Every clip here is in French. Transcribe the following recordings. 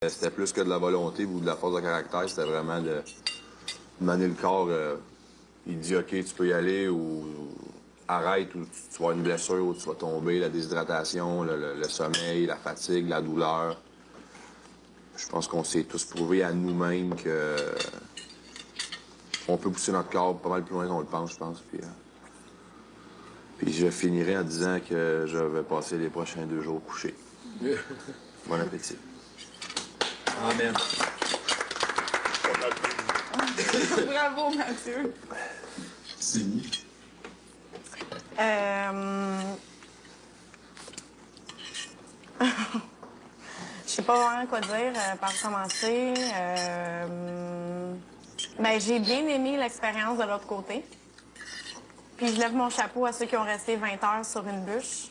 C'était plus que de la volonté ou de la force de caractère, c'était vraiment de mener le corps. Il dit « OK, tu peux y aller » ou « Arrête » ou « Tu vas avoir une blessure » ou « Tu vas tomber », la déshydratation, le sommeil, la fatigue, la douleur. Je pense qu'on s'est tous prouvé à nous-mêmes que on peut pousser notre corps pas mal plus loin qu'on le pense, je pense. Puis je finirai en disant que je vais passer les prochains 2 jours couché. Bon appétit. Amen. Bravo, Mathieu. C'est Je sais pas vraiment quoi dire par commencer. Ben, j'ai bien aimé l'expérience de l'autre côté. Puis je lève mon chapeau à ceux qui ont resté 20 heures sur une bûche.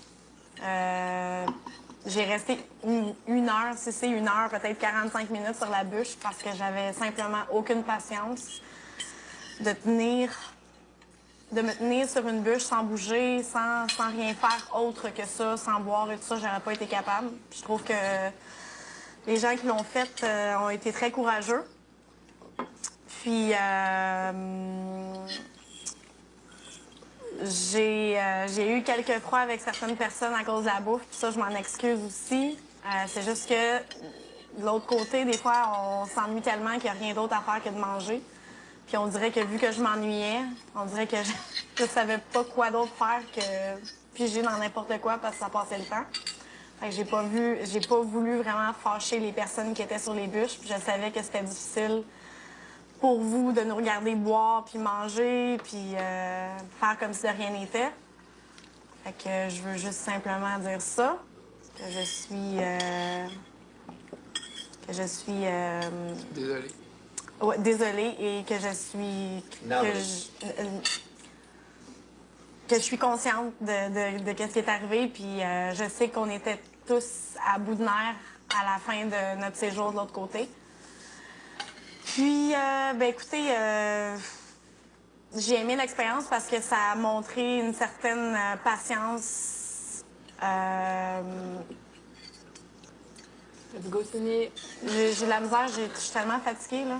J'ai resté une heure, si c'est 1 heure, peut-être 45 minutes sur la bûche parce que j'avais simplement aucune patience de me tenir sur une bûche sans bouger, sans rien faire autre que ça, sans boire et tout ça, j'aurais pas été capable. Puis je trouve que les gens qui l'ont fait ont été très courageux. Puis j'ai eu quelques froids avec certaines personnes à cause de la bouffe, puis ça, je m'en excuse aussi. C'est juste que de l'autre côté, des fois, on s'ennuie tellement qu'il n'y a rien d'autre à faire que de manger. Puis on dirait que vu que je m'ennuyais, on dirait que je savais pas quoi d'autre faire que piger dans n'importe quoi parce que ça passait le temps. Fait que j'ai pas voulu vraiment fâcher les personnes qui étaient sur les bûches. Puis je savais que c'était difficile pour vous de nous regarder boire puis manger puis faire comme si de rien n'était. Fait que je veux juste simplement dire ça, que je suis Désolé. ouais, désolée et que je suis que je suis consciente de ce qui est arrivé puis je sais qu'on était tous à bout de nerfs à la fin de notre séjour de l'autre côté. Puis ben écoutez, j'ai aimé l'expérience parce que ça a montré une certaine patience. J'ai de la misère, je suis tellement fatiguée, là.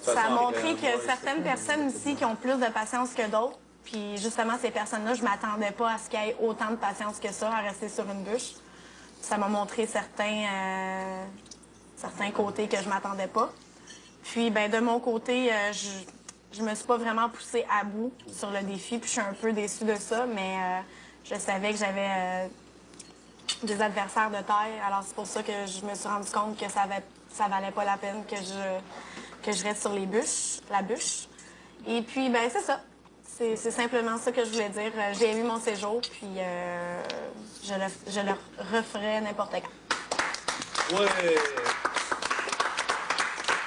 Ça a montré que certaines personnes ici qui ont plus de patience que d'autres, puis justement, ces personnes-là, je m'attendais pas à ce qu'il y ait autant de patience que ça à rester sur une bûche. Ça m'a montré certains côtés que je m'attendais pas. Puis, ben de mon côté, je me suis pas vraiment poussée à bout sur le défi, puis je suis un peu déçue de ça, mais je savais que j'avais des adversaires de taille, alors c'est pour ça que je me suis rendu compte que ça valait pas la peine que je reste sur la bûche. Et puis, ben c'est ça. C'est simplement ça que je voulais dire. J'ai aimé mon séjour, puis je le referai n'importe quand. Ouais!